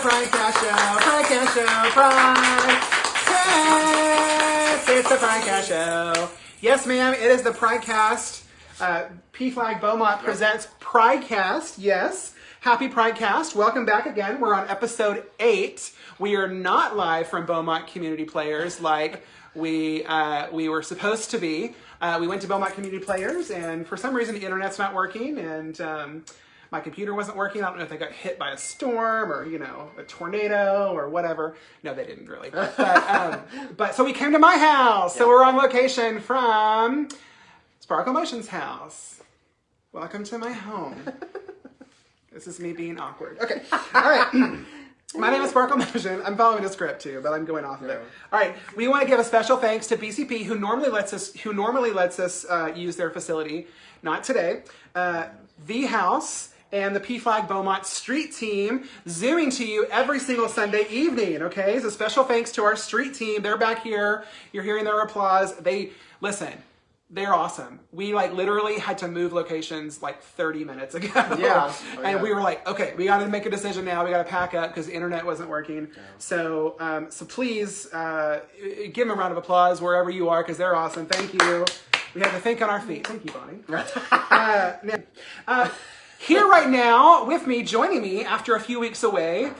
PRIDECAST show. PRIDECAST show. PRIDECAST. It's the PRIDECAST show. Yes, ma'am. It is the PRIDECAST. PFLAG Beaumont presents PRIDECAST. Yes. Happy PRIDECAST. Welcome back again. We're on episode 8. We are not live from Beaumont Community Players like we were supposed to be. We went to Beaumont Community Players, and for some reason the internet's not working, and my computer wasn't working. I don't know if they got hit by a storm or, you know, a tornado or whatever. No, they didn't really. But so we came to my house. Yeah. So we're on location from Sparkle Motion's house. Welcome to my home. This is me being awkward. Okay. All right. My name is Sparkle Motion. I'm following a script too, but I'm going off of it. All right. We want to give a special thanks to BCP, who normally lets us use their facility. Not today. The House and the PFLAG Beaumont Street Team zooming to you every single Sunday evening. Okay. So special thanks to our street team. They're back here. You're hearing their applause. Listen. They're awesome. We literally had to move locations 30 minutes ago. Yeah. And we were like, okay, we got to make a decision now. We got to pack up because the internet wasn't working. Yeah. So please give them a round of applause wherever you are because they're awesome. Thank you. We had to think on our feet. Thank you, Bonnie. Here right now with me, joining me after a few weeks away,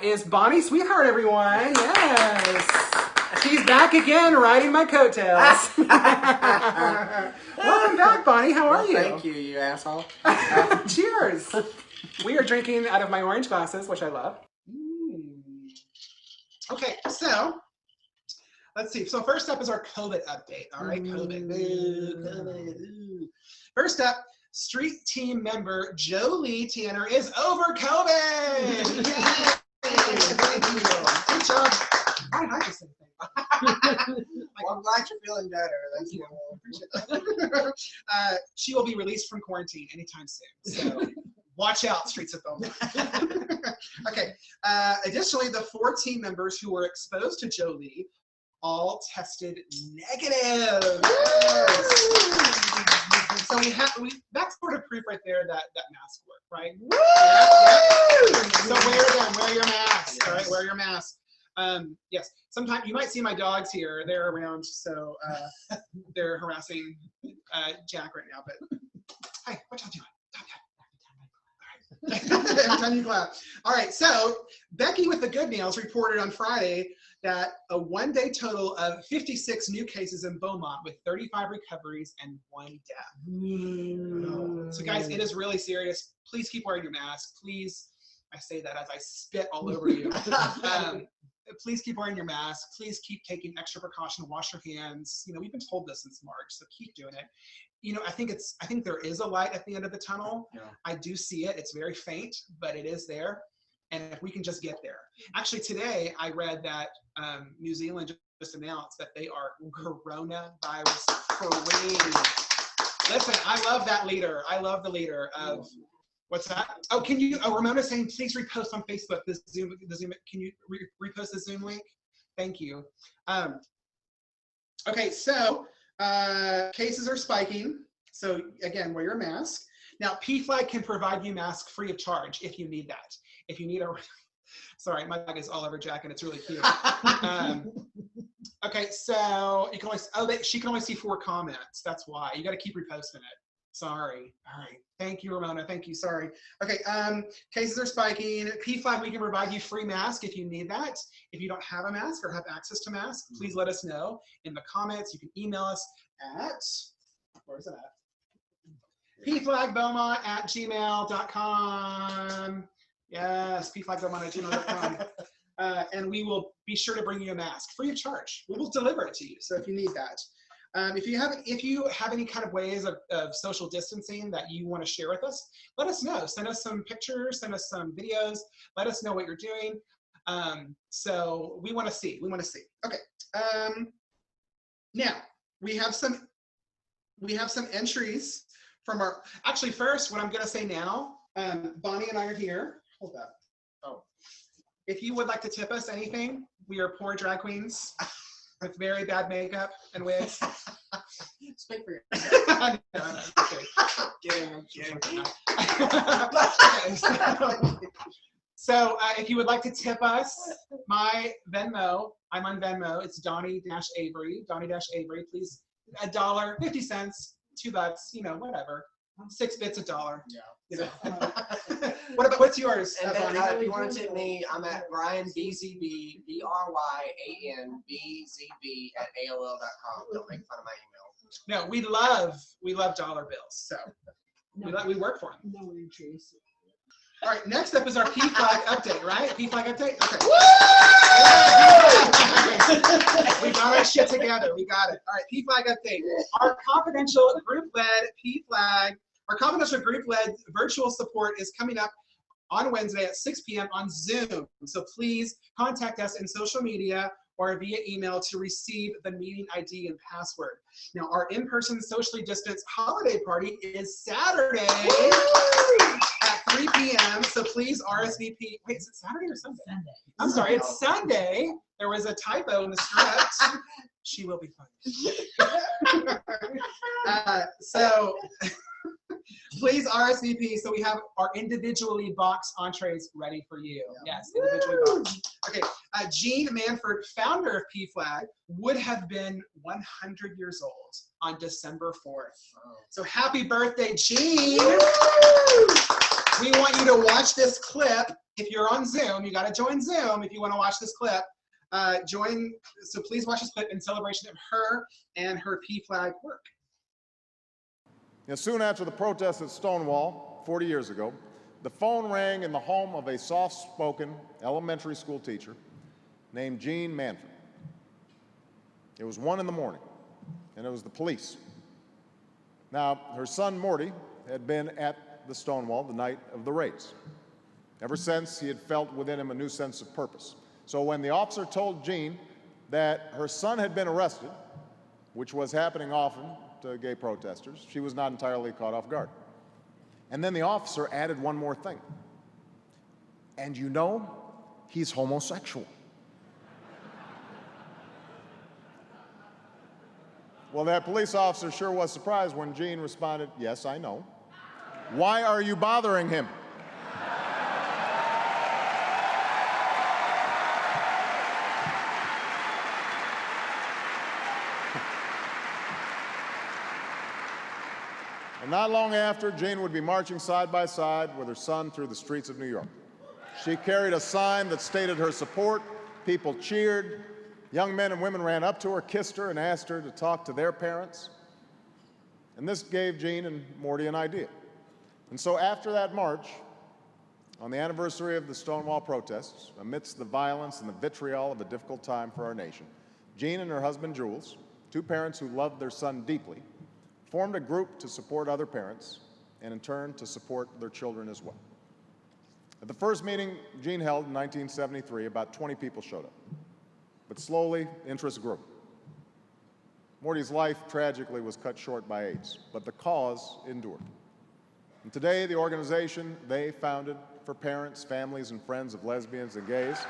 is Bonnie Sweethart, everyone. Yes. She's back again, riding my coattails. Welcome back, Bonnie. How are you? Thank you, you asshole. Cheers. We are drinking out of my orange glasses, which I love. Okay, so let's see. So first up is our COVID update. All right, COVID. COVID. First up, street team member Jolie Tanner is over COVID. Yay! Thank you. Good job. Why did I just say anything? Well, I'm glad you're feeling better. Thank you. Appreciate that. She will be released from quarantine anytime soon. So watch out, Streets of Beaumont. Okay. Additionally, the 4 team members who were exposed to Jolie all tested negative. Yes. So that's sort of proof right there that masks work, right? Yeah. So wear your mask. Yes. All right, wear your mask. Yes, sometimes you might see my dogs here. They're around, so they're harassing Jack right now. But hey, what y'all doing? All right. Every time you clap. All right, so Becky with the good nails reported on Friday that a one-day total of 56 new cases in Beaumont with 35 recoveries and 1 death. So guys, it is really serious. Please keep wearing your mask. Please, I say that as I spit all over you. Please keep wearing your mask. Please keep taking extra precaution. Wash your hands. You know, we've been told this since March, so keep doing it. You know, I think there is a light at the end of the tunnel. Yeah. I do see it. It's very faint, but it is there. And if we can just get there. Actually, today I read that New Zealand just announced that they are coronavirus free. Listen, I love that leader. I love the leader of. What's that? Oh, can you? Oh, Ramona's saying please repost on Facebook the Zoom. Can you repost the Zoom link? Thank you. Okay, so cases are spiking. So again, wear your mask. Now, PFLAG can provide you masks free of charge if you need that. If you need a, sorry, my dog is all over Jack, and it's really cute. Okay, so you can only she can only see 4 comments. That's why you got to keep reposting it. Sorry. All right. Thank you, Ramona. Thank you. Sorry. Okay. Cases are spiking. PFLAG, we can provide you free mask if you need that. If you don't have a mask or have access to masks, please let us know in the comments. You can email us at, where is it at? pflagbelmont@gmail.com. Yes, pflagbelmont@gmail.com. And we will be sure to bring you a mask free of charge. We will deliver it to you. So if you need that. If you have any kind of ways of social distancing that you want to share with us, let us know. Send us some pictures, send us some videos, let us know what you're doing. So we want to see. Okay. Now we have some entries from our. Actually, first, what I'm going to say now, Bonnie and I are here. Hold up. Oh, if you would like to tip us anything, we are poor drag queens. With very bad makeup and wigs. Speak for yourself. So if you would like to tip us, my Venmo, I'm on Venmo. It's Donnie-Avery. Donnie-Avery, please. $1, 50 cents, $2, you know, whatever. 6 bits a dollar. Yeah. You know. What's yours? And then if you want to tip me, I'm at Brian BZB, BRYANBZB at AOL.com. Don't make fun of my email. No, we love dollar bills. So we work for them. No entries. All right, next up is our PFLAG update, right? PFLAG update? Okay. We got our shit together. We got it. All right, PFLAG update. Our confidential group-led PFLAG, our confidential group-led virtual support is coming up on Wednesday at 6 p.m. on Zoom. So please contact us in social media or via email to receive the meeting ID and password. Now, our in-person socially distanced holiday party is Saturday at 3 p.m. So please RSVP. Wait, is it Saturday or Sunday? Sunday. I'm sorry, it's Sunday. There was a typo in the script. She will be fine. So please RSVP so we have our individually boxed entrees ready for you. Yes, individually boxed. Okay, Jean Manford, founder of PFLAG, would have been 100 years old on December 4th. So happy birthday, Jean! We want you to watch this clip. If you're on Zoom, you got to join Zoom if you want to watch this clip. So please watch this clip in celebration of her and her PFLAG work. And soon after the protests at Stonewall, 40 years ago, the phone rang in the home of a soft-spoken elementary school teacher named Jean Manford. It was 1 in the morning, and it was the police. Now, her son Morty had been at the Stonewall the night of the raids. Ever since, he had felt within him a new sense of purpose. So when the officer told Jean that her son had been arrested, which was happening often to gay protesters, she was not entirely caught off guard. And then the officer added one more thing. And you know, he's homosexual. Well, that police officer sure was surprised when Jean responded, "Yes, I know. Why are you bothering him?" And not long after, Jean would be marching side by side with her son through the streets of New York. She carried a sign that stated her support. People cheered. Young men and women ran up to her, kissed her, and asked her to talk to their parents. And this gave Jean and Morty an idea. And so after that march, on the anniversary of the Stonewall protests, amidst the violence and the vitriol of a difficult time for our nation, Jean and her husband, Jules, two parents who loved their son deeply, formed a group to support other parents and in turn to support their children as well. At the first meeting Jean held in 1973, about 20 people showed up. But slowly, interest grew. Morty's life, tragically, was cut short by AIDS, but the cause endured. And today, the organization they founded for parents, families, and friends of lesbians and gays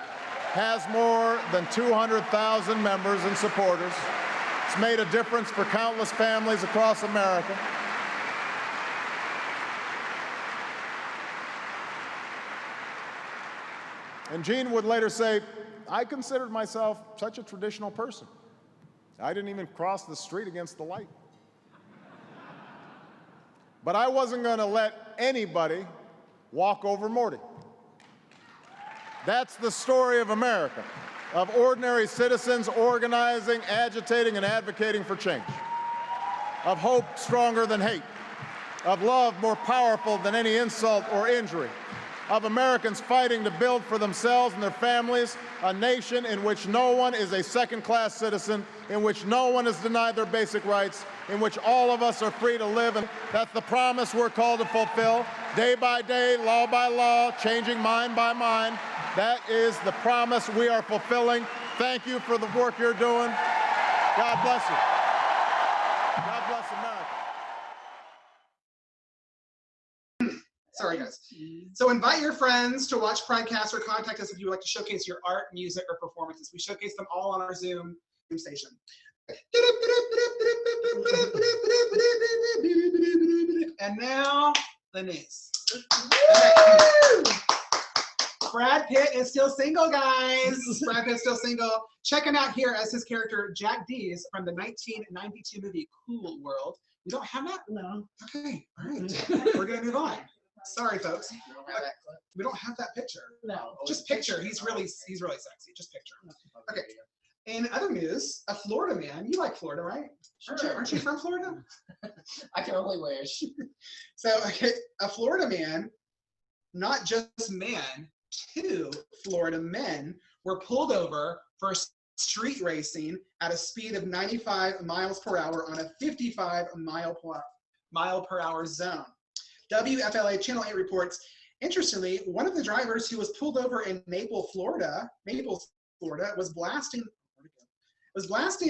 has more than 200,000 members and supporters. It's made a difference for countless families across America. And Jean would later say, "I considered myself such a traditional person. I didn't even cross the street against the light. But I wasn't going to let anybody walk over Morty." That's the story of America, of ordinary citizens organizing, agitating, and advocating for change, of hope stronger than hate, of love more powerful than any insult or injury, of Americans fighting to build for themselves and their families a nation in which no one is a second-class citizen, in which no one is denied their basic rights, in which all of us are free to live. And that's the promise we're called to fulfill, day by day, law by law, changing mind by mind. That is the promise we are fulfilling. Thank you for the work you're doing. God bless you. God bless America. Sorry, guys. So invite your friends to watch PRIDECAST or contact us if you would like to showcase your art, music, or performances. We showcase them all on our Zoom station. And now, the news. Okay. Brad Pitt is still single, guys. Brad Pitt's still single. Check him out here as his character Jack Dees from the 1992 movie Cool World. We don't have that? No. Okay, all right. We're gonna move on. Sorry, folks. We don't have that picture. No. Just picture. He's really sexy. Just picture. Okay. In other news, a Florida man. You like Florida, right? Sure. Aren't you from Florida? I can only wish. So, okay, a Florida man, not just man, 2 Florida men were pulled over for street racing at a speed of 95 miles per hour on a 55 mile per hour zone. WFLA Channel 8 reports, interestingly, one of the drivers who was pulled over in Naples, Florida, was blasting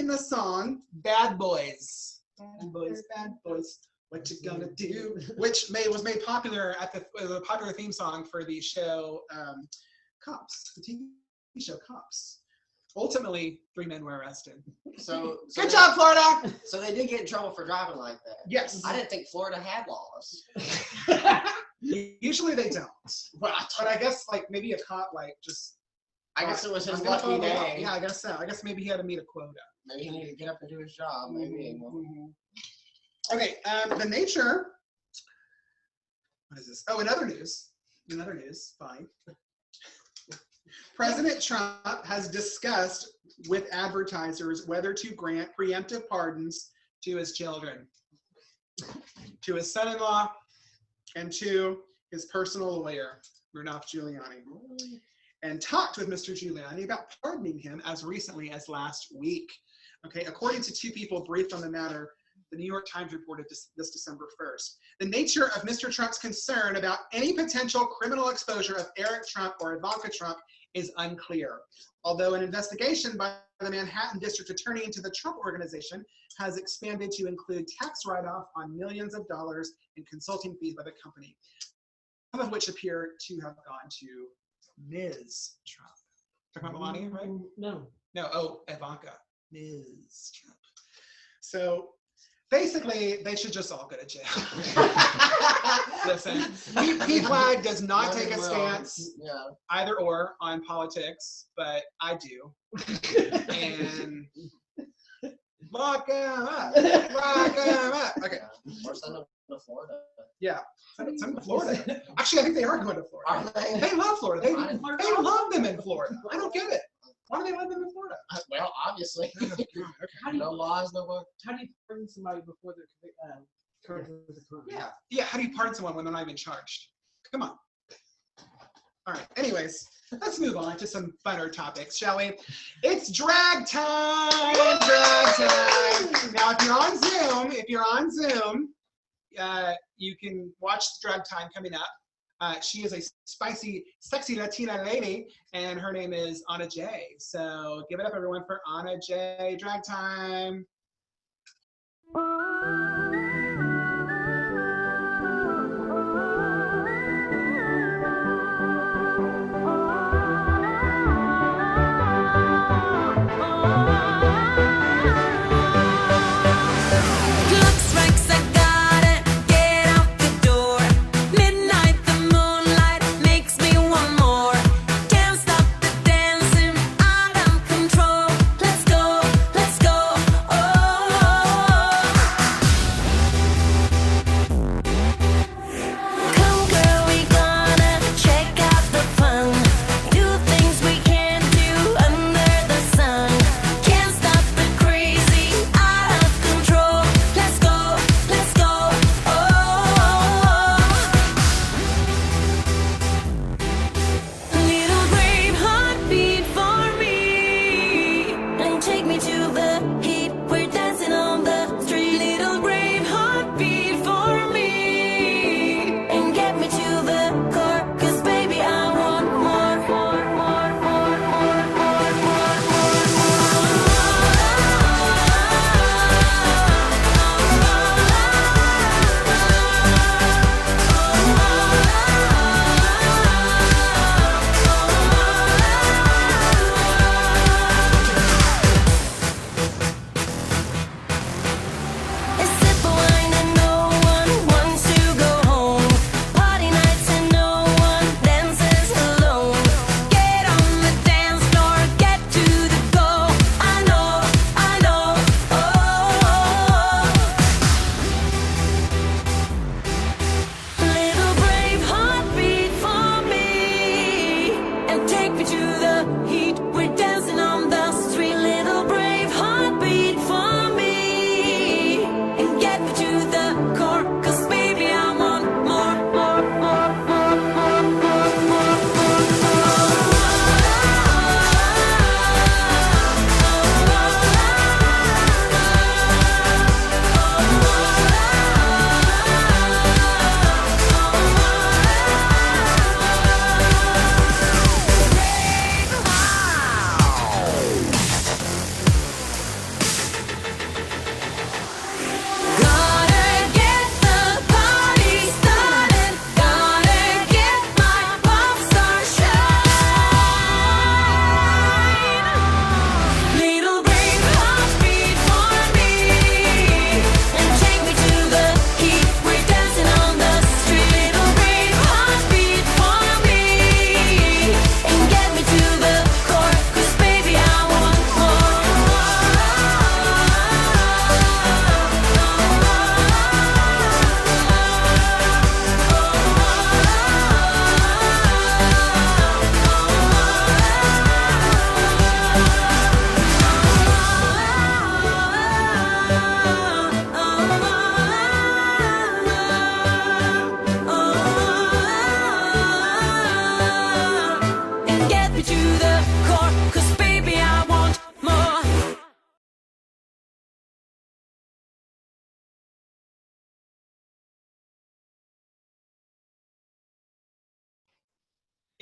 the song "Bad Boys." Bad boys, bad boys, what you gonna do? Which was made popular as a popular theme song for the show Cops, the TV show Cops. Ultimately, 3 men were arrested. So Good job, Florida! So they did get in trouble for driving like that. Yes. I didn't think Florida had laws. Usually they don't. But I guess like maybe a cop just. I guess it was his I'm gonna lucky follow the law. day. Yeah, I guess so. I guess maybe he had to meet a quota. Maybe he needed to get up and do his job. Maybe. Okay, the nature. What is this? Oh, in other news, fine. President Trump has discussed with advertisers whether to grant preemptive pardons to his children, to his son-in-law, and to his personal lawyer, Rudolph Giuliani, and talked with Mr. Giuliani about pardoning him as recently as last week. Okay, according to 2 people briefed on the matter, the New York Times reported this December 1st. The nature of Mr. Trump's concern about any potential criminal exposure of Eric Trump or Ivanka Trump is unclear. Although an investigation by the Manhattan District Attorney into the Trump Organization has expanded to include tax write-off on millions of dollars in consulting fees by the company, some of which appear to have gone to Ms. Trump. Talking about Melania, right? No. No, oh, Ivanka. Ms. Trump. So basically, they should just all go to jail. Listen, PFLAG does not take a stance either or on politics, but I do. And lock them up. Lock them up. Okay. Or send them to Florida. Yeah. Send them to Florida. Actually, I think they are going to Florida. Are they? They love Florida. They love them in Florida. I don't get it. Why do they love them in Florida? Well, obviously. No laws, no book. How do you pardon somebody before they're charged with a crime? Yeah. Yeah. How do you pardon someone when they're not even charged? Come on. All right. Anyways, let's move on to some funner topics, shall we? It's drag time. Drag time. Now, if you're on Zoom, you can watch Drag Time coming up. She is a spicy, sexy Latina lady, and her name is Anna J. So give it up, everyone, for Anna J. Drag Time. Oh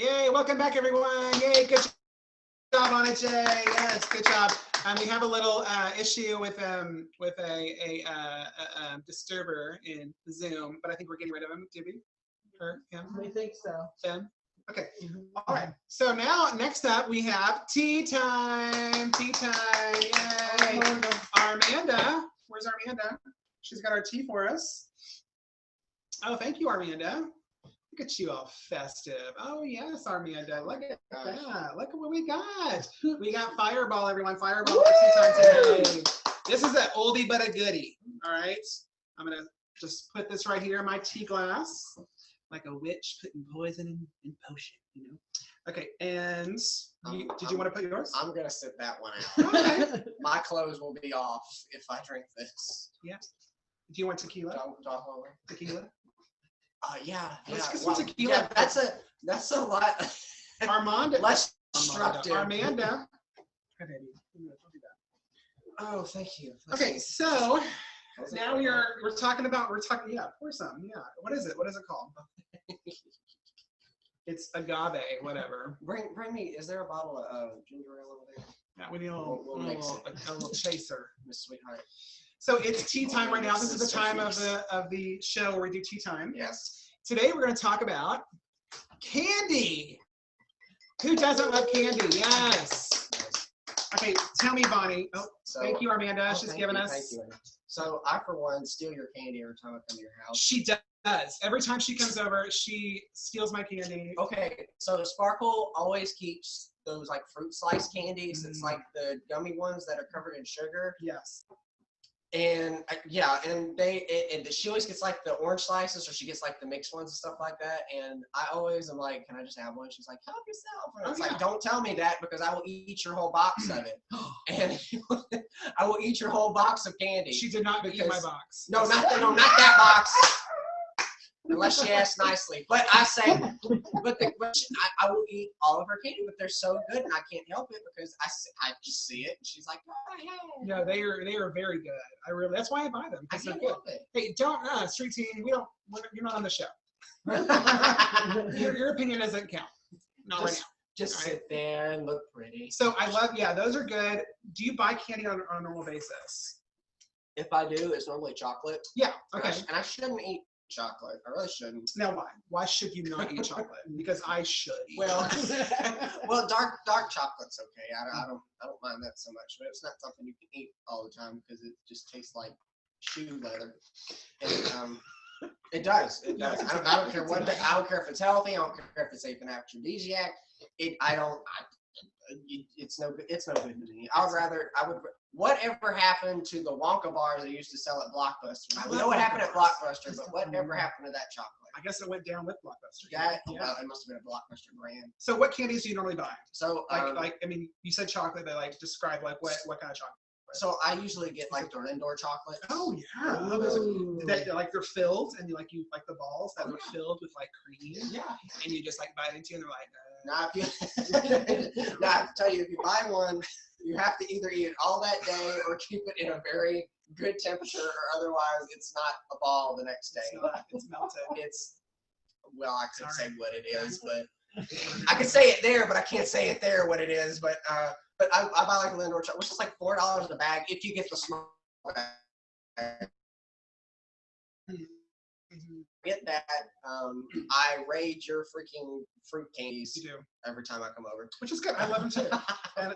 Yay, welcome back everyone. Yay, good job on it, Jay. Yes, good job. We have a little issue with a disturber in Zoom, but I think we're getting rid of him. Did we? Her? Him? We think so. Him? Okay. All right. So now, next up, we have tea time. Tea time. Yay. Armanda. Where's Armanda? She's got our tea for us. Oh, thank you, Armanda. Look at you all festive. Oh, yes, Armanda. Look at that. Look at what we got. We got Fireball, everyone. Fireball for tea time today. This is an oldie but a goodie. All right. I'm going to just put this right here in my tea glass, like a witch putting poison in potion, you know. Okay, and did you want to put yours? I'm going to sit that one out. Okay. My clothes will be off if I drink this. Yeah. Do you want tequila? Tequila? Yeah. Let's get some tequila. Yeah, that's a lot. Armanda. Less destructive. Armanda. Oh, thank you. Okay, so now we're talking, yeah, pour some. Yeah. What is it? What is it called? It's agave, whatever. Bring me, is there a bottle of ginger ale over there? Yeah, we need a little chaser. Miss Sweethart. So it's tea time right now. This is the time of the show where we do tea time. Yes. Today we're going to talk about candy. Who doesn't love candy? Yes. Okay, tell me, Bonnie. Oh, thank you, Armanda. She's given us. Thank you. So I, for one, steal your candy every time I come to your house. She does. Every time she comes over, she steals my candy. Okay, so Sparkle always keeps those like fruit slice candies. It's like the gummy ones that are covered in sugar. Yes. And yeah, and she always gets like the orange slices, or she gets like the mixed ones and stuff like that. And I always am like, can I just have one? She's like, help yourself. And it's like, don't tell me that, because I will eat your whole box of it. And I will eat your whole box of candy. She did not eat my box. No, not that box. Unless she asks nicely. But I say, I will eat all of her candy, but they're so good, and I can't help it because I just see it, and she's like, oh, hey. No, they are very good. That's why I buy them. I They're can't good. help it. Hey, don't street team. You're not on the show. your opinion doesn't count. Not right now. Just sit there and look pretty. So those are good. Do you buy candy on a normal basis? If I do, it's normally chocolate. Yeah. Okay. And I shouldn't eat chocolate. I really shouldn't. Now why? Why should you not eat chocolate? Because I should eat. Well, dark chocolate's okay. I don't mind that so much, but it's not something you can eat all the time because it just tastes like shoe leather. And it does. It does. I don't care what. I don't care if it's healthy. I don't care if it's an aphrodisiac. It's no good. It's no good to me. Whatever happened to the Wonka bars they used to sell at Blockbuster? We know what happened at Blockbuster, but whatever happened to that chocolate? I guess it went down with Blockbuster. Yeah. Well, it must have been a Blockbuster brand. So what candies do you normally buy? So you said chocolate, but describe what kind of chocolate? So I usually get like the Lindor chocolate. Oh yeah, they're filled, and you like the balls that are filled with like cream. Yeah, and you just like bite into, and they're like. Now, I have to tell you, if you buy one, you have to either eat it all that day or keep it in a very good temperature, or otherwise it's not a ball the next day. It's melted. I could say what it is, but I could say it there, but I can't say it there what it is. But I buy like a Lindor chocolate, which is like $4 a bag if you get the small bag. Get that. I raid your freaking fruit candies. You do every time I come over, which is good. I love them too. And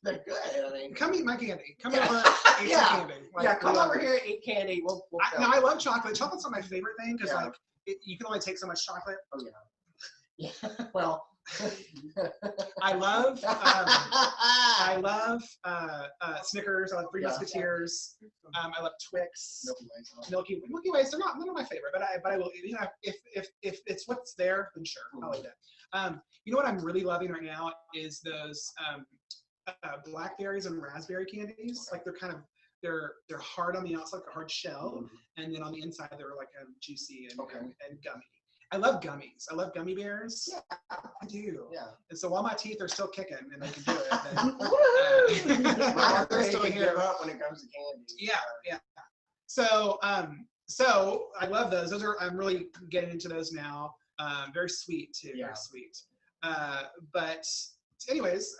they're good. I mean, come eat my candy. Come over, eat some candy. Come over here, eat candy. I love chocolate. Chocolate's not my favorite thing because you can only take so much chocolate. Oh yeah. Yeah. Well. I love Snickers. I love Three Musketeers. I love Twix. Milky Ways. They're not my favorite, but I will. You know, if it's what's there, then sure, I'll eat it. You know what I'm really loving right now is those blackberries and raspberry candies. Like they're hard on the outside, like a hard shell, and then on the inside they're like juicy and gummy. I love gummies. I love gummy bears. Yeah, I do. Yeah. And so while my teeth are still kicking and they can do it, then they're still here up when it comes to candy. Yeah, yeah. So I love those. I'm really getting into those now. Very sweet too. Yeah. Very sweet. But anyways,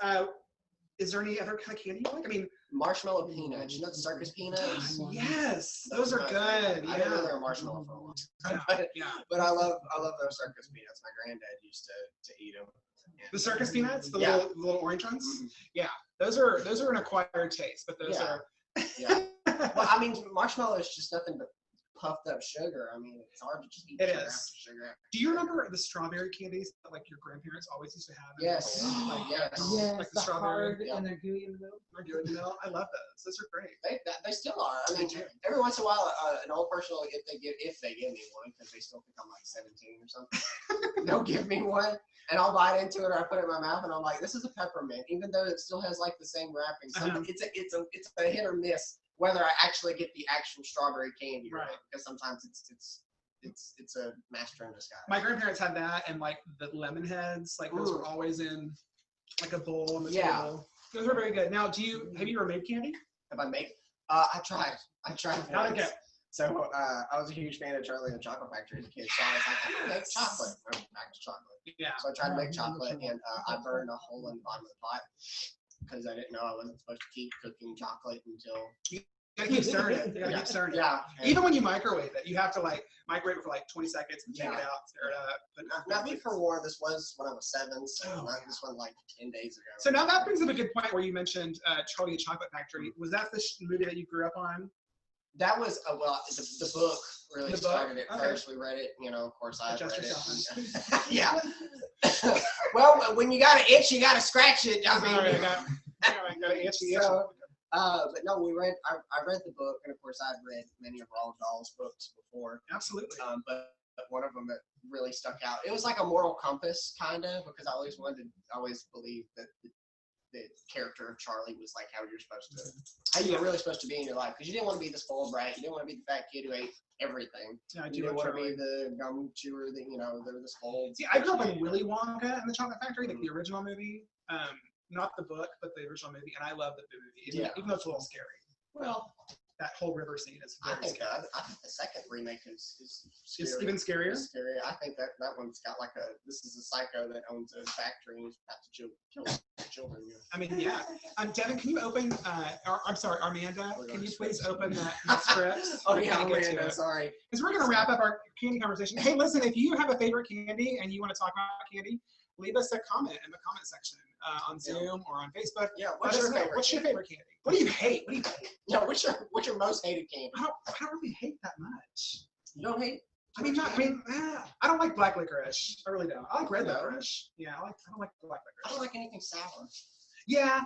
is there any other kind of candy you like? I mean, marshmallow peanuts. You know the circus peanuts? yes, those are good. I didn't know they were marshmallow for a long time. But I love those circus peanuts. My granddad used to eat them. The circus peanuts, the little orange ones. Mm-hmm. Yeah, those are an acquired taste, but those are. Yeah. Well, I mean, marshmallow is just nothing but puffed up sugar. I mean, it's hard to just eat sugar after sugar. Do you remember the strawberry candies that like your grandparents always used to have? Yes. Yes, like the strawberry. hard and they're gooey in the middle. I love those. Those are great. They still are. I mean, every once in a while, an old person will, if they give me one, because they still think I'm like 17 or something, they'll give me one, and I'll bite into it, or I put it in my mouth, and I'm like, this is a peppermint, even though it still has like the same wrapping. So it's a hit or miss whether I actually get the actual strawberry candy, right? Because sometimes it's a master in disguise. My grandparents had that, and like the lemon heads, like those were always in like a bowl on the table. Those are very good. Now, have you ever made candy? Have I made? I tried. How'd it go? So I was a huge fan of Charlie and the Chocolate Factory as a kid. So I was like, I'm gonna make chocolate. Back to chocolate. Yeah. So I tried to make chocolate, and I burned a hole in the bottom of the pot because I didn't know I wasn't supposed to keep cooking chocolate until. You gotta keep stirring it. Keep stirring it. Yeah. Even when you microwave it, you have to like microwave it for like 20 seconds and take it out, stir it up. But not me for war. This was when I was 7, so this one like 10 days ago. So now that brings up a good point where you mentioned Charlie and the Chocolate Factory. Was that the movie that you grew up on? That was the book really started it first. We read it, of course I read it. Yeah. Well, when you got an itch, you got to scratch it. I mean, I got an itch. So, but no, I read the book, and of course I'd read many of Roald Dahl's books before. Absolutely. But one of them that really stuck out, it was like a moral compass kind of, because I always believed that the character of Charlie was like how you're really supposed to be in your life, because you didn't want to be the spoiled brat, you didn't want to be the fat kid who ate everything. Yeah, you didn't want to be the gum chewer that they're the spoiled. See, I grew up in Willy Wonka and the Chocolate Factory, like the original movie, not the book, but the original movie, and I love the movie, even though it's a little scary. Well, that whole river scene is very scary. I think the second remake is It's even scarier? It's scary. I think that one's got like this is a psycho that owns a factory and is about to kill children. I mean, yeah. Devin, can you open, I'm sorry, Amanda, can you please open that script? Oh, yeah, Amanda, sorry. Because we're going to wrap up our candy conversation. Hey, listen, if you have a favorite candy and you want to talk about candy, leave us a comment in the comment section on Zoom or on Facebook. Yeah, what's your favorite candy? What do you hate? Yeah, what's your most hated candy? I don't really hate that much. You don't hate? I don't like black licorice. I really don't. I like red licorice. Yeah, I don't like black licorice. I don't like anything sour. Yeah,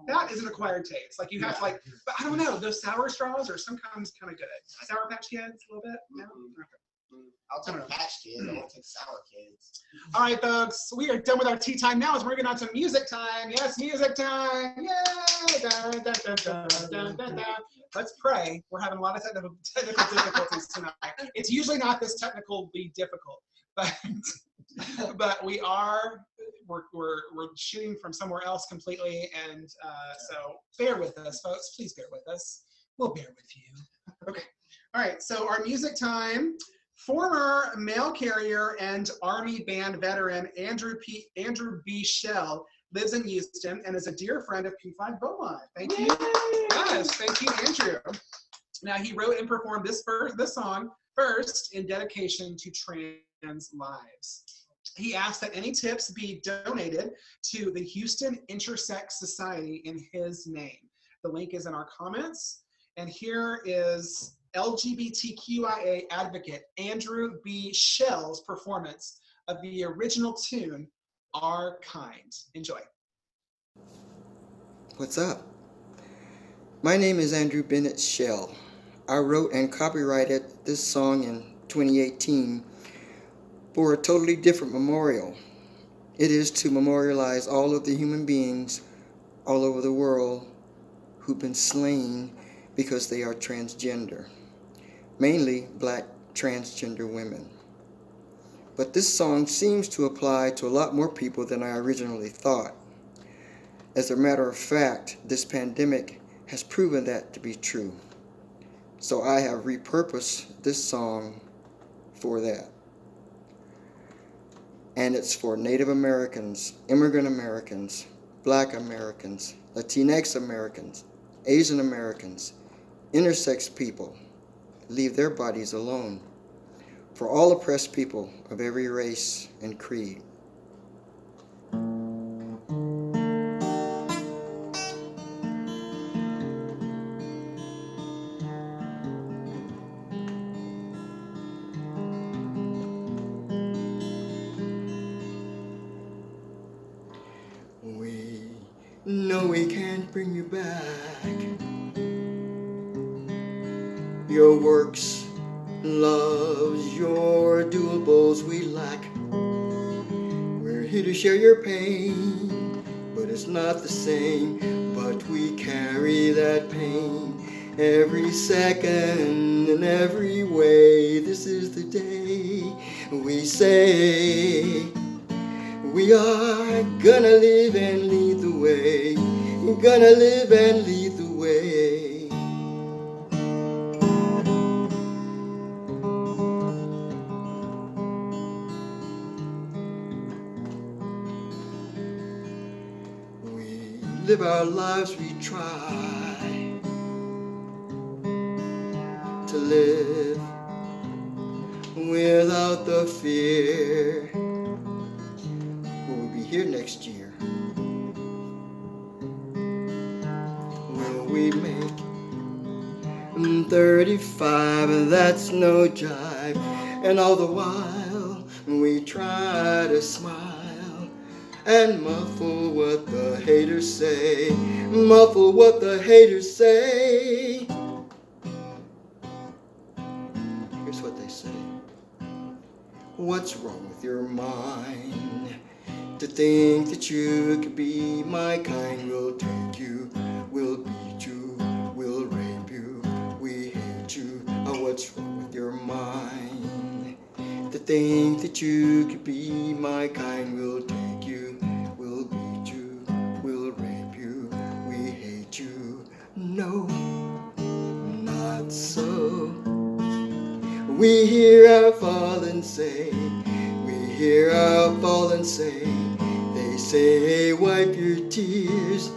that is an acquired taste. Like you have to but I don't know. Those sour straws are sometimes kind of good. Sour Patch Kids, a little bit. Yeah. Okay. I'll take Patch Kids. I won't take Sour Kids. All right, folks. We are done with our tea time now. As we're moving on to music time. Yes, music time. Yay! Dun, dun, dun, dun, dun, dun, dun. Let's pray. We're having a lot of technical difficulties tonight. It's usually not this technically difficult, but we're shooting from somewhere else completely, and so bear with us, folks. Please bear with us. We'll bear with you. Okay. All right. So our music time. Former mail carrier and Army band veteran Andrew B. Shell lives in Houston and is a dear friend of PFLAG Beaumont. Thank you. Yes, thank you, Andrew. Now, he wrote and performed this song first in dedication to trans lives. He asked that any tips be donated to the Houston Intersex Society in his name. The link is in our comments. And here is LGBTQIA advocate Andrew B. Shell's performance of the original tune, Our Kind. Enjoy. What's up? My name is Andrew Bennett Shell. I wrote and copyrighted this song in 2018 for a totally different memorial. It is to memorialize all of the human beings all over the world who've been slain because they are transgender. Mainly black transgender women. But this song seems to apply to a lot more people than I originally thought. As a matter of fact, this pandemic has proven that to be true. So I have repurposed this song for that. and it's for Native Americans, immigrant Americans, Black Americans, Latinx Americans, Asian Americans, intersex people. Leave their bodies alone. For all oppressed people of every race and creed. We know we can't bring you back. Your works, loves, your doables we lack. We're here to share your pain, but it's not the same. But we carry that pain every second in every way. This is the day we say we are gonna live and lead the way. We're gonna live and lead the way. Live our lives, we try to live without the fear. Will we be here next year? Will we make 35? That's no jive. And all the while we try to smile and muffle what the haters say, muffle what the haters say. Here's what they say. What's wrong with your mind? To think that you could be my kind. We'll take you, we'll beat you, we'll rape you, we hate you. Oh, what's wrong with your mind? To think that you could be my kind. We'll take you, we'll beat you, we'll rape you, we hate you. No, not so. We hear our fallen say, we hear our fallen say, they say wipe your tears,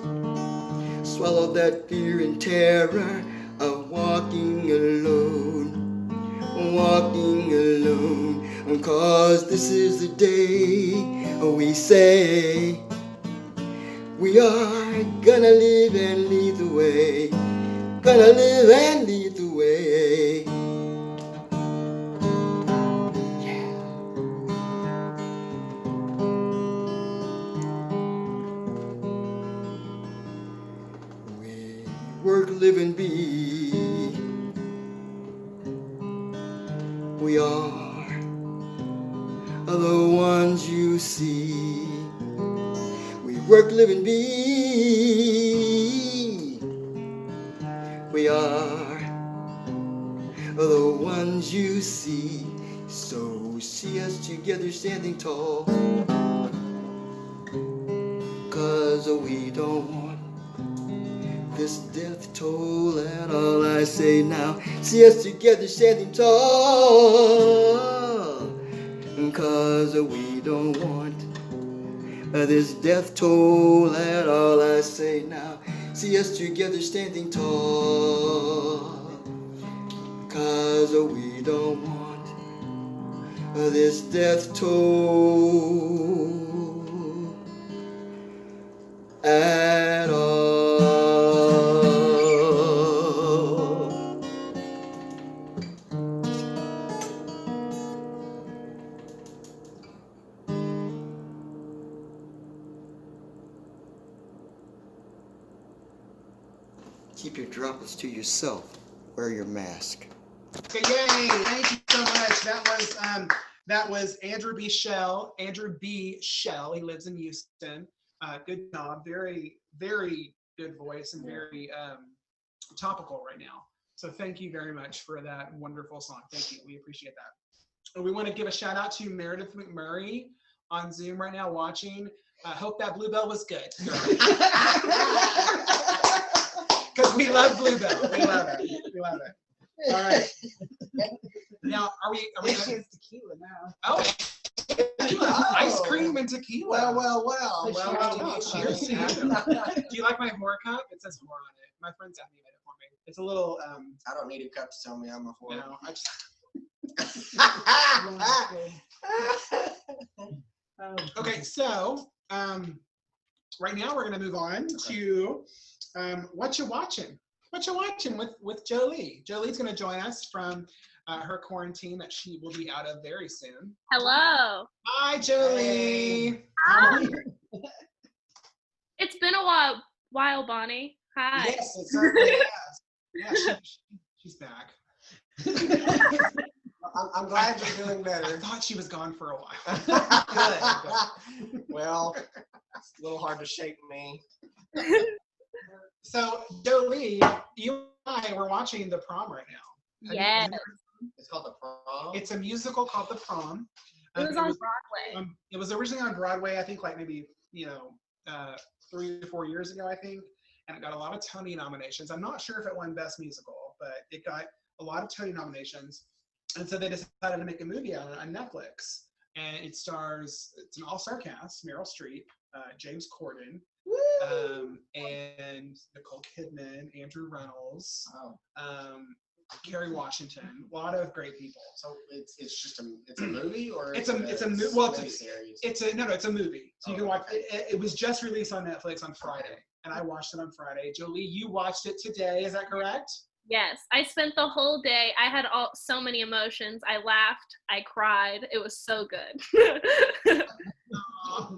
swallow that fear and terror of walking alone, walking alone. 'Cause this is the day we say we are gonna live and lead the way, gonna live and lead the way. Yeah. We work, live, and be. We are the ones you see. We work, live, and be. We are the ones you see. So see us together standing tall, 'cause we don't want this death toll at all. I say now, see us together standing tall, 'cause we don't want this death toll at all. I say now, see us together standing tall, 'cause we don't want this death toll at all. Keep your droplets to yourself. Wear your mask. Okay, yay! Thank you so much. That was Andrew B. Shell. Andrew B. Shell. He lives in Houston. Good job. Very, very good voice and very topical right now. So thank you very much for that wonderful song. Thank you. We appreciate that. And we want to give a shout out to Meredith McMurray on Zoom right now watching. Hope that Bluebell was good. Because we love Bluebell. We love it. We love it. All right. Now, are we She has tequila now. Oh, Ice cream and tequila. Well, cheers to you. Do you like my horror cup? It says horror on it. My friend Stephanie made it for me. It's a little, I don't need a cup to tell me I'm a whore. no, I just, okay, so, right now we're gonna move on to, what you watching? What you watching with Jolie? Jolie's gonna join us from her quarantine that she will be out of very soon. Hello. Hi, Jolie. Hi. It's been a while, Bonnie. Hi. Yes, it certainly has. Yeah, she's back. I'm glad you're doing I better. thought she was gone for a while. Good. Well, it's a little hard to shake me. So, Jolie, you and I were watching The Prom right now. Yes. It's called The Prom. It's a musical called The Prom. It was on Broadway. It was originally on Broadway, I think, like maybe 3 to 4 years ago, I think, and it got a lot of Tony nominations. I'm not sure if it won Best Musical, but it got a lot of Tony nominations, and so they decided to make a movie on Netflix, and it stars, it's an all-star cast: Meryl Streep, James Corden, and Nicole Kidman, Andrew Reynolds, Kerry Washington, a lot of great people. So it's just it's a movie, or It's a movie. Well, it's a movie. So you can watch. It was just released on Netflix on Friday, and I watched it on Friday. Jolie, you watched it today. Is that correct? Yes. I spent the whole day. I had so many emotions. I laughed. I cried. It was so good.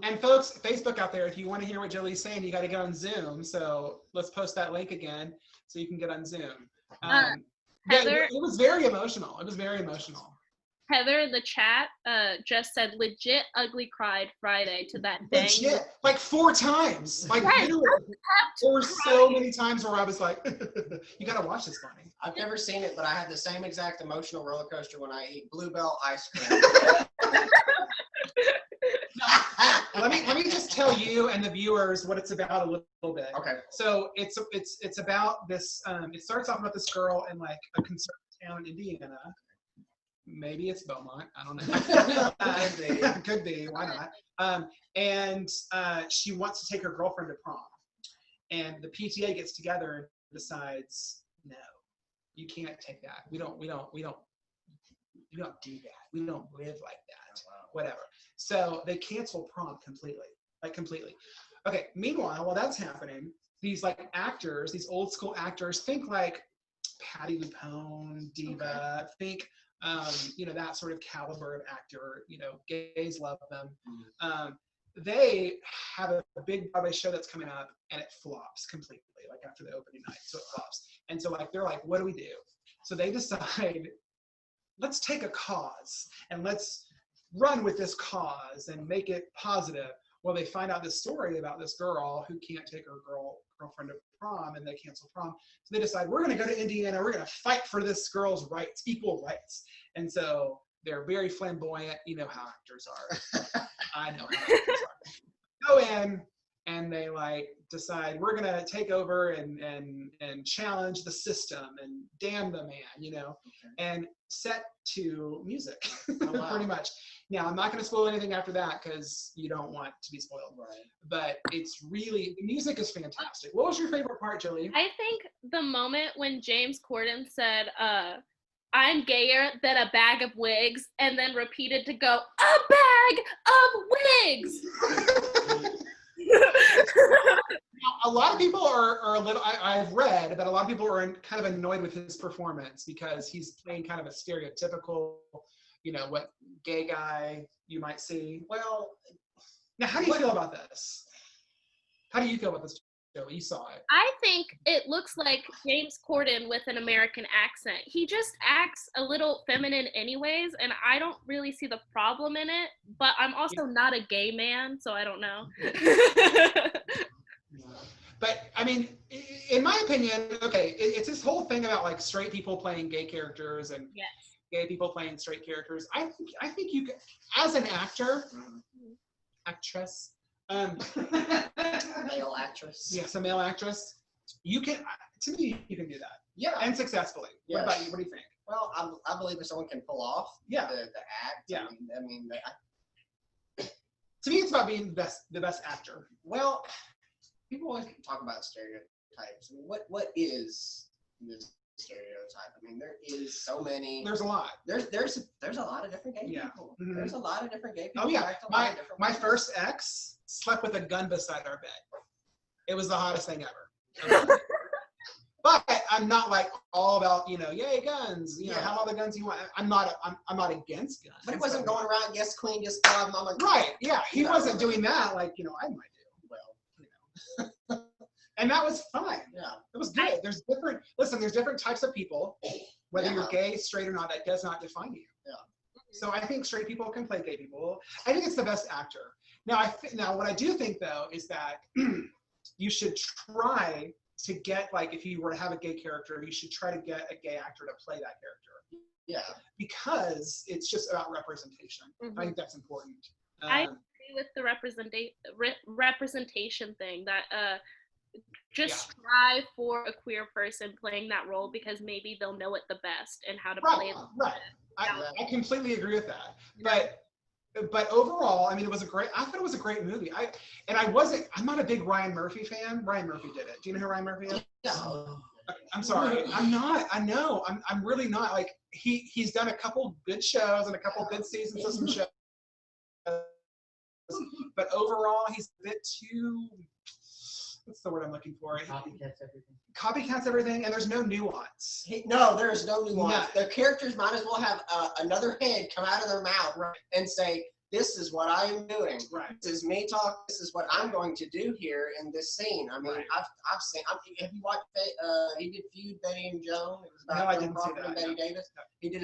And folks, Facebook out there, if you want to hear what Jolie's saying, you got to get on Zoom. So let's post that link again so you can get on Zoom. Heather, it was very emotional. It was very emotional. Heather in the chat just said legit ugly cried Friday to that dang. Legit, like 4 times. Like yes, there were so many times where I was like, you got to watch this, Bonnie. I've never seen it, but I had the same exact emotional roller coaster when I eat Bluebell ice cream. Let me just tell you and the viewers what it's about a little bit. Okay. So it's about this. It starts off about this girl in like a conservative town in Indiana. Maybe it's Beaumont. I don't know. Could be. Why not? And she wants to take her girlfriend to prom, and the PTA gets together and decides, no, you can't take that. We don't do that. We don't live like that. Oh, wow. Whatever. So they cancel prom completely. Okay. Meanwhile, while that's happening, these like actors, these old school actors, think like Patti LuPone, diva, think that sort of caliber of actor. Gays love them. They have a big Broadway show that's coming up, and it flops completely, like after the opening night. So it flops. And so like they're like, what do we do? So they decide, let's take a cause and let's run with this cause and make it positive. Well, they find out this story about this girl who can't take her girlfriend to prom, and they cancel prom. So they decide, we're going to go to Indiana. We're going to fight for this girl's rights, equal rights. And so they're very flamboyant. You know how actors are. I know how actors are. Go in, and they like decide, we're going to take over and challenge the system and damn the man, and set to music, pretty much. Now, I'm not going to spoil anything after that because you don't want to be spoiled. Right. But it's really, the music is fantastic. What was your favorite part, Jolie? I think the moment when James Corden said, I'm gayer than a bag of wigs, and then repeated to go, a bag of wigs! Now, a lot of people are a little, I've read that a lot of people are kind of annoyed with his performance because he's playing kind of a stereotypical, what gay guy you might see. Well, now how do you feel about this? How do you feel about this, Joey? You saw it. I think it looks like James Corden with an American accent. He just acts a little feminine anyways, and I don't really see the problem in it, but I'm also not a gay man, so I don't know. But I mean, in my opinion, okay, it's this whole thing about like straight people playing gay characters and gay people playing straight characters. I think you could, as an actress, male actress. Yes, a male actress. You can, to me, you can do that. Yeah, and successfully. Yes. What about you? What do you think? Well, I believe if someone can pull off the act. Yeah. I mean, To me, it's about being the best actor. Well, people always talk about stereotypes. I mean, what is this stereotype? I mean, there is so many. There's a lot. There's a lot of different gay people. Mhm. There's a lot of different gay people. Oh yeah, act a lot of different my ways. first ex slept with a gun beside our bed. It was the hottest thing ever. But I'm not like all about, yay guns, have all the guns you want. I'm not against guns. But he wasn't going around, yes queen, yes God, mama. Right, yeah. He wasn't doing that like, I might do. Well, and that was fine. Yeah. It was good. There's different types of people. Whether you're gay, straight or not, that does not define you. Yeah. So I think straight people can play gay people. I think it's the best actor. Now, what I do think though is that you should try to get, like, if you were to have a gay character, you should try to get a gay actor to play that character. Yeah. Because it's just about representation. Mm-hmm. I think that's important. I agree with the representation thing, that just strive for a queer person playing that role, because maybe they'll know it the best and how to play it. Right. I completely agree with that. But overall, I mean, I thought it was a great movie. I'm not a big Ryan Murphy fan. Ryan Murphy did it. Do you know who Ryan Murphy is? No. I'm sorry. I'm not. I know. I'm really not. Like, he's done a couple good shows and a couple good seasons of some shows. But overall, he's a bit too, what's the word I'm looking for? Copycats everything. Copycats everything, and there's no nuance. No, there is no nuance. No. The characters might as well have another head come out of their mouth and say, this is what I am doing. Right. This is me talk. This is what I'm going to do here in this scene. I mean, Right. I've seen. Have you watched? He did Feud, Betty and Joan. It was about No, I Joan didn't see Crawford that, and Betty no. Davis. He did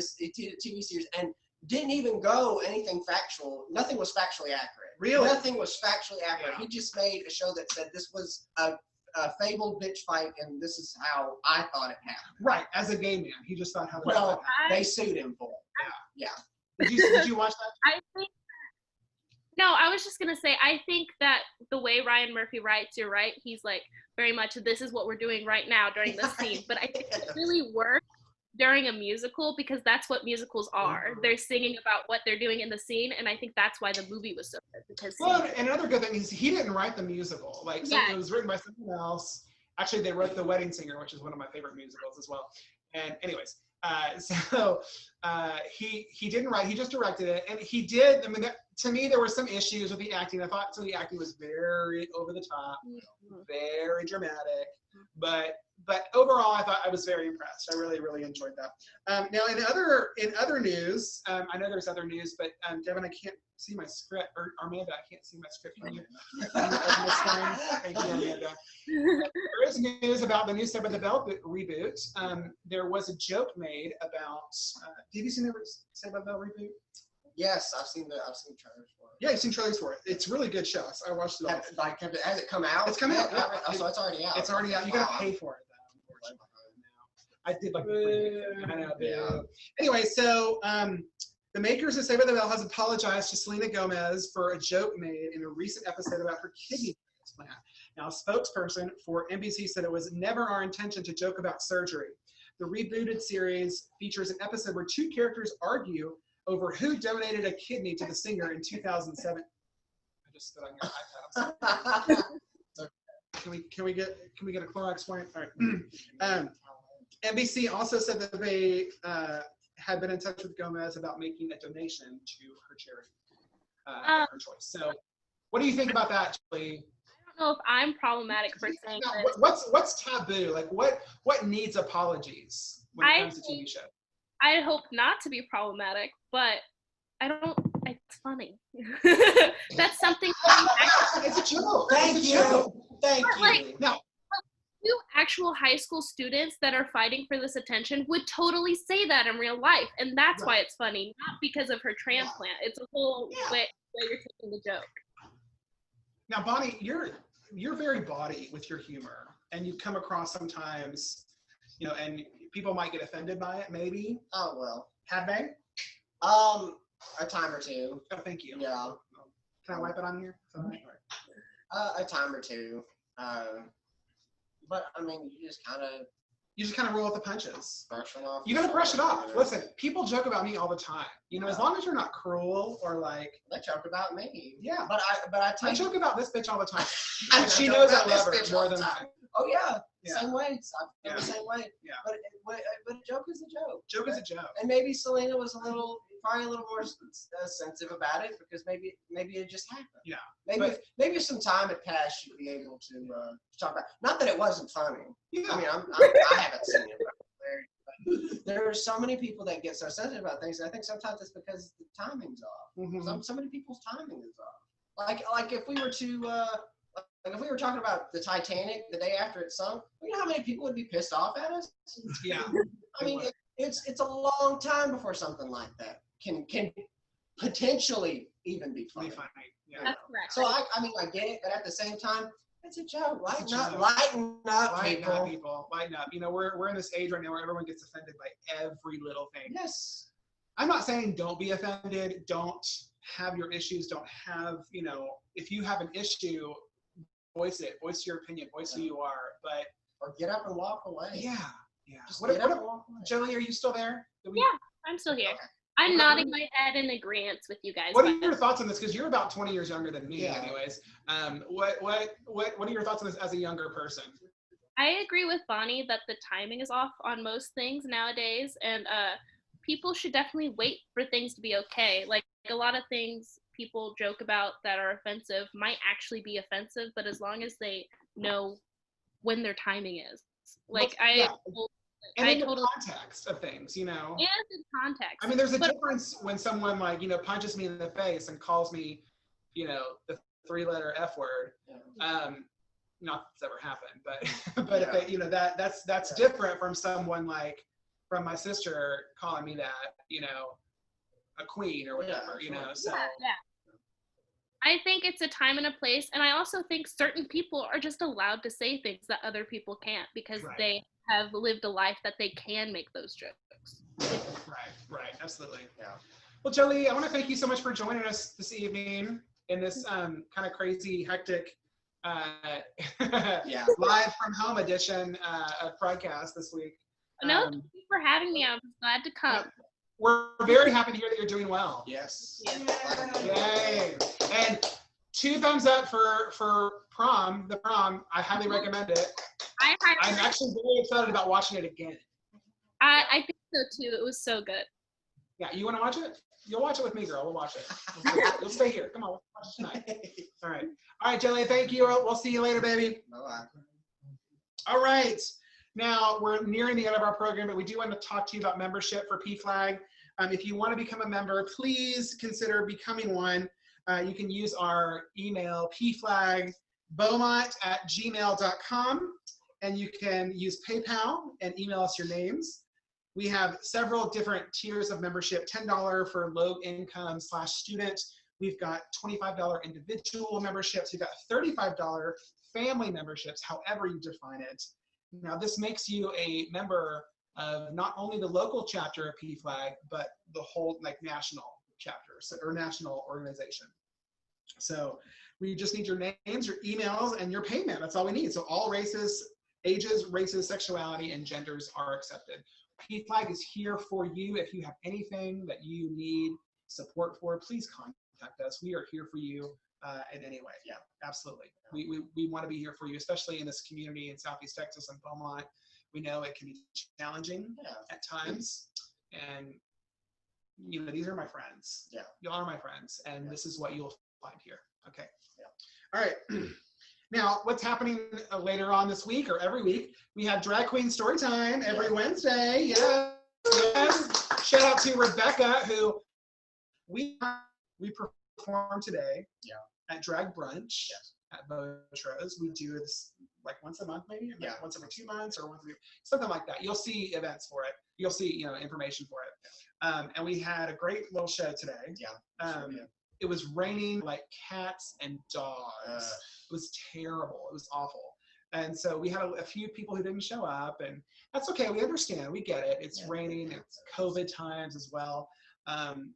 a TV series and didn't even go anything factual. Nothing was factually accurate. Really? Nothing was factually accurate. Yeah. He just made a show that said this was a fabled bitch fight, and this is how I thought it happened. Right. As a gay man, he just thought how. Well, they sued him for it. Yeah. Did you watch that? I think. No, I was just gonna say, I think that the way Ryan Murphy writes, you're right. He's like very much, this is what we're doing right now during this scene. But I think it really works during a musical, because that's what musicals are. They're singing about what they're doing in the scene, and I think that's why the movie was so good. Because And another good thing is he didn't write the musical. Like, so it was written by someone else. Actually, they wrote The Wedding Singer, which is one of my favorite musicals as well. And anyways, he didn't write. He just directed it, and he did. I mean, to me, there were some issues with the acting. I thought some of the acting was very over the top, very dramatic. But overall, I thought I was very impressed. I really, really enjoyed that. Now, in other news, I know there's other news, but Devin, I can't see my script, or Amanda, I can't see my script from you. Thank you, Amanda. There is news about the new Saved by the Bell reboot. There was a joke made about. Have you seen the Saved by the Bell reboot? Yes, I've seen trailers for it. Yeah, you've seen trailers for it. It's really good show. So I watched it all. Has it come out? It's coming out. Yeah, so it's already out. It's already out. You gotta pay for it though, unfortunately. I did like the I know. Yeah. Anyway, so the makers of Saved by the Bell has apologized to Selena Gomez for a joke made in a recent episode about her kidney transplant. Now, a spokesperson for NBC said it was never our intention to joke about surgery. The rebooted series features an episode where two characters argue over who donated a kidney to the singer in 2007. I just stood on your iPad. I'm sorry. Can we get a Clorox wipe? All right. NBC also said that they had been in touch with Gomez about making a donation to her charity, her choice. So, what do you think about that, Julie? I don't know if I'm problematic for saying Now, this. what's taboo? Like, what needs apologies when it comes to TV shows? I hope not to be problematic, but it's funny. That's something It's a joke. Thank you. Like, Now, two actual high school students that are fighting for this attention would totally say that in real life, and that's why it's funny, not because of her transplant. It's a whole way you're taking the joke. Now, Bonnie, you're very bawdy with your humor, and you come across sometimes, and people might get offended by it, maybe. Oh, well. Have they? A time or two. Oh, thank you. Yeah. Can I wipe it on here? A time or two. But I mean, you just kind of You just kind of roll with the punches. Brush it off. You gotta brush it off. Listen, people joke about me all the time. You know, as long as you're not cruel or like. They joke about me. Yeah. But I I joke about this bitch all the time. I And she joke knows I about this love her bitch more all the than time. Oh yeah. Yeah. Same way. I feel the same way. Yeah. But a joke is a joke. Joke is a joke. And maybe Selena was probably a little more sensitive about it because maybe it just happened. Yeah. Maybe if some time had passed, she'd be able to talk about. Not that it wasn't funny. Yeah. I mean, I haven't seen it. But there are so many people that get so sensitive about things. And I think sometimes it's because the timing's off. Mm-hmm. So many people's timing is off. Like if we were to. Like if we were talking about the Titanic the day after it sunk, you know how many people would be pissed off at us? Yeah. I mean, it's a long time before something like that can potentially even be funny. Yeah. That's correct. So I mean, I get it, but at the same time, it's a joke. Lighten up, Lighten people. up, people. Lighten up. You know, we're in this age right now where everyone gets offended by every little thing. Yes. I'm not saying don't be offended. Don't have your issues. Don't have, you know, if you have an issue, voice it. Voice your opinion. Voice who you are. But or get up and walk away. Yeah. Just What get up if and walk away. Joey, are you still there? Yeah, I'm still here. Okay. I'm nodding my head in agreement with you guys. What are your thoughts on this? Because you're about 20 years younger than me, Yeah. anyways. What are your thoughts on this as a younger person? I agree with Bonnie that the timing is off on most things nowadays, and people should definitely wait for things to be okay. Like a lot of things people joke about that are offensive might actually be offensive, but as long as they know when their timing is. Like And in the totally context of things, you know. and in context. I mean, there's a difference when someone like, you know, punches me in the face and calls me, you know, the 3-letter F word. Not that's ever happened, but if they, you know, that's different from someone like from my sister calling me that, you know, a queen or whatever, you know. So I think it's a time and a place, and I also think certain people are just allowed to say things that other people can't because they have lived a life that they can make those jokes. Right, absolutely. Yeah. Well, Jolie, I want to thank you so much for joining us this evening in this kind of crazy, hectic, live from home edition of PRIDECAST this week. No, thank you for having me. I'm glad to come. We're very happy to hear that you're doing well. Yes. Yay. And 2 thumbs up for prom. The prom, I highly recommend it. I'm actually very excited about watching it again. I think so too. It was so good. Yeah, you want to watch it? You'll watch it with me, girl. We'll watch it. You'll stay here. Come on, we'll watch it tonight. All right, Jelly. Thank you. We'll see you later, baby. Bye-bye. All right. Now we're nearing the end of our program, but we do want to talk to you about membership for PFLAG. If you want to become a member, please consider becoming one. You can use our email pflagbomont@gmail.com, and you can use PayPal and email us your names. We have several different tiers of membership: $10 for low income / student. We've got $25 individual memberships. We've got $35 family memberships, however you define it. Now, this makes you a member of not only the local chapter of PFLAG, but the whole national chapter or national organization. So we just need your names, your emails, and your payment. That's all we need. So all races, ages, races, sexuality, and genders are accepted. PFLAG is here for you. If you have anything that you need support for, please contact us. We are here for you in any way. Yeah, absolutely. We want to be here for you, especially in this community in Southeast Texas and Beaumont. We know it can be challenging at times, and you know, these are my friends. Yeah, y'all are my friends, and this is what you'll find here. Okay. Yeah. All right. Now, what's happening later on this week or every week? We have Drag Queen Story Time every Wednesday. Yes. Shout out to Rebecca, who we performed today at Drag Brunch at Beaumont-SoutheastTexas. We do this like once a month, maybe once every 2 months or something like that. You'll see events for it. You'll see information for it. And we had a great little show today. It was raining like cats and dogs. It was terrible. It was awful. And so we had a few people who didn't show up, and that's okay. We understand. We get it. It's raining. It's COVID times as well.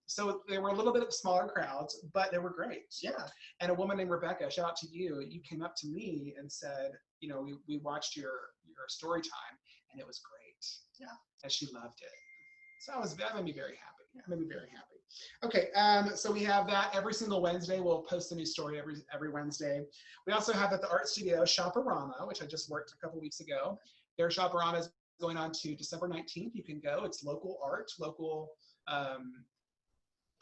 So there were a little bit of smaller crowds, but they were great. Yeah. And a woman named Rebecca, shout out to you. You came up to me and said, we watched your story time, and it was great. Yeah. And she loved it. So that made me very happy. Made me very happy. Okay, so we have that every single Wednesday. We'll post a new story every Wednesday. We also have at the art studio Shoparama, which I just worked a couple weeks ago. Their Shoparama is going on to December 19th. You can go. It's local art, local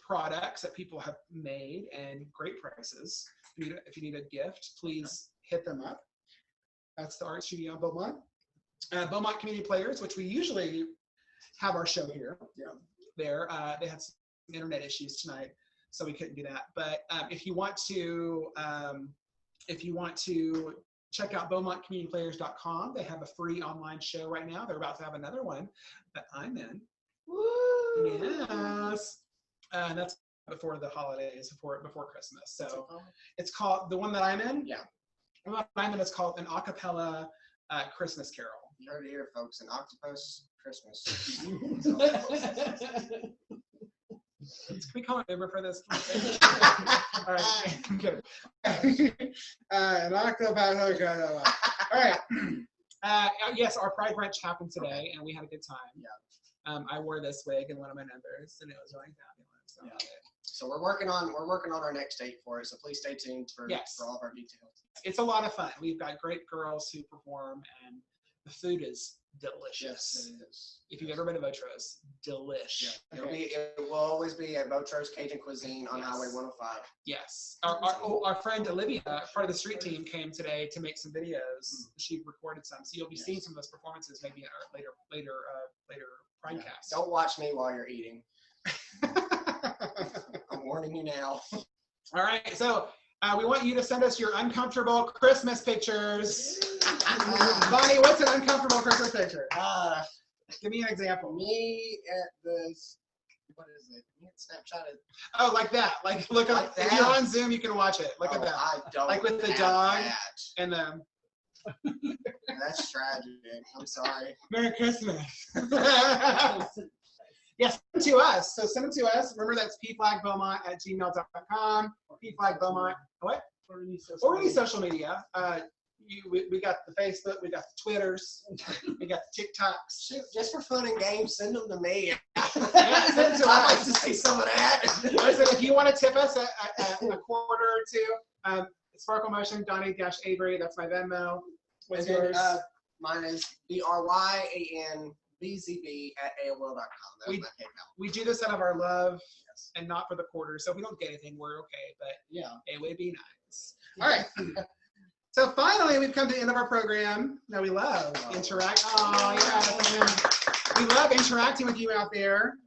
products that people have made, and great prices. If you need a gift, please hit them up. That's the art studio in Beaumont. Beaumont Community Players, which we usually have our show here. Yeah. There, they had some internet issues tonight, so we couldn't do that. But if you want to check out BeaumontCommunityPlayers.com, they have a free online show right now. They're about to have another one that I'm in. Woo! Yes. And that's before the holidays, before Christmas. So it's called, the one that I'm in. Yeah. The one that I'm in is called an a cappella Christmas Carol. You heard it here, folks. An octopus Christmas. Can we call a member for this? All right, I'm kidding. An octopus. All right. Yes, our Pride brunch happened today, and we had a good time. Yeah. I wore this wig in one of my numbers, and it was really fabulous. So. Yeah. So we're working on our next date for it. So please stay tuned for all of our details. It's a lot of fun. We've got great girls who perform, and the food is delicious. Yes, it is. If you've ever been to Botro's, delicious. Yeah. It will always be at Botro's Cajun Cuisine on Highway 105. Yes. Our friend Olivia, part of the street team, came today to make some videos. She recorded some, so you'll be seeing some of those performances maybe in our later PRIDECAST. Don't watch me while you're eating. I'm warning you now. All right, so we want you to send us your uncomfortable Christmas pictures. Bonnie, what's an uncomfortable Christmas picture? Give me an example. Me at this, what is it? Me at Snapchat. Oh, like that. Like, look up. If you're on Zoom, you can watch it. Look at that. I don't. Like with the dog that. and the. That's tragic. I'm sorry. Merry Christmas. Yes, send them to us. So send them to us. Remember, that's pflagbowmont@gmail.com. pflagbowmont. What? Or any social media. We got the Facebook, we got the Twitters, we got the TikToks. Shoot, just for fun and games, send them to me. Yeah, send them to I'd like to see some of that. Listen, if you want to tip us a quarter or two, Sparkle Motion, Donnie-Avery, that's my Venmo. What's yours? Mine is BRYANBZB@AOL.com. That's my PayPal. We do this out of our love and not for the quarter, so if we don't get anything, we're okay, but it would be nice. All right. So finally, we've come to the end of our program. Now we love interact. Oh, yeah. We love interacting with you out there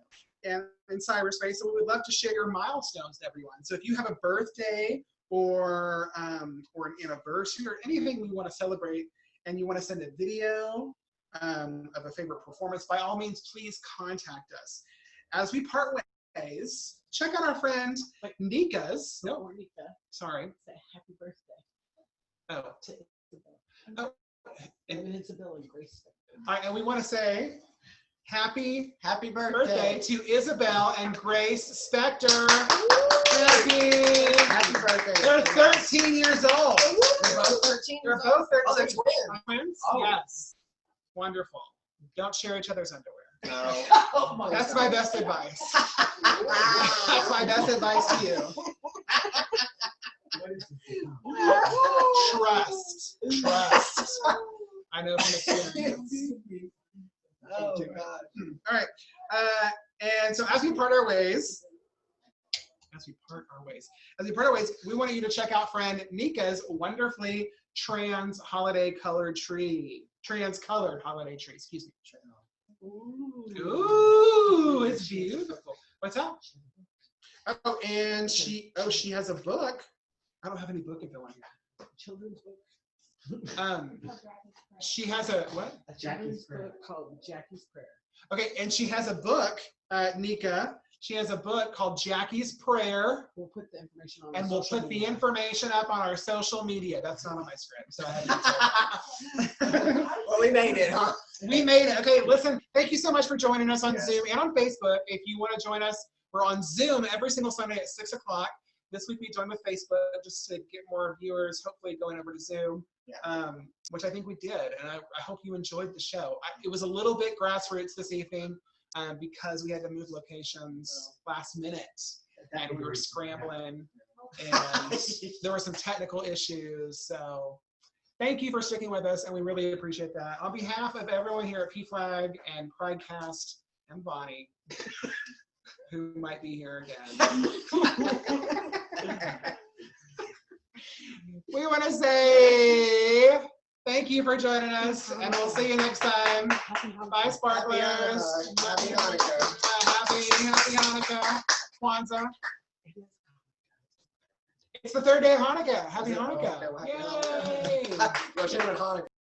and in cyberspace. So we would love to share your milestones with everyone. So if you have a birthday or an anniversary or anything we want to celebrate, and you want to send a video of a favorite performance, by all means, please contact us. As we part ways, check out our friend Nika's. No, Nika. Sorry. Say happy birthday. Oh. To Isabel. Oh. And Isabel and Grace. All right, and we want to say happy birthday to Isabel and Grace Spector. Happy birthday. They're 13 years old. They're both 13. They're both 13. Oh, they're Twins? Oh. Yes. Wonderful. Don't share each other's underwear. No. Oh That's my best advice. That's my best advice to you. Trust. I know from experience. Oh, God. All right. And so as we part our ways, we want you to check out friend Nika's wonderfully trans colored holiday tree. Excuse me. Ooh, it's beautiful. What's that? Oh, and she has a book. I don't have any book info on here. Children's book. She has a what? A children's book called Jackie's Prayer. Okay, and she has a book, Nika. She has a book called Jackie's Prayer. We'll put the information on. And we'll put the information up on our social media. That's not on my script, so I had to Well, we made it, huh? We made it. Okay, listen, thank you so much for joining us on Zoom and on Facebook. If you want to join us, we're on Zoom every single Sunday at 6 o'clock. This week we joined with Facebook just to get more viewers, hopefully going over to Zoom, which I think we did. And I hope you enjoyed the show. It was a little bit grassroots this evening because we had to move locations last minute and we were scrambling and there were some technical issues. So thank you for sticking with us and we really appreciate that. On behalf of everyone here at PFLAG and PRIDECAST and Bonnie, who might be here again. We want to say thank you for joining us, and we'll see you next time. Bye, sparklers. Happy Hanukkah. Happy Hanukkah. Kwanzaa. It's the third day of Hanukkah. Happy Hanukkah. Yay! Rosh Hashanah and Hanukkah.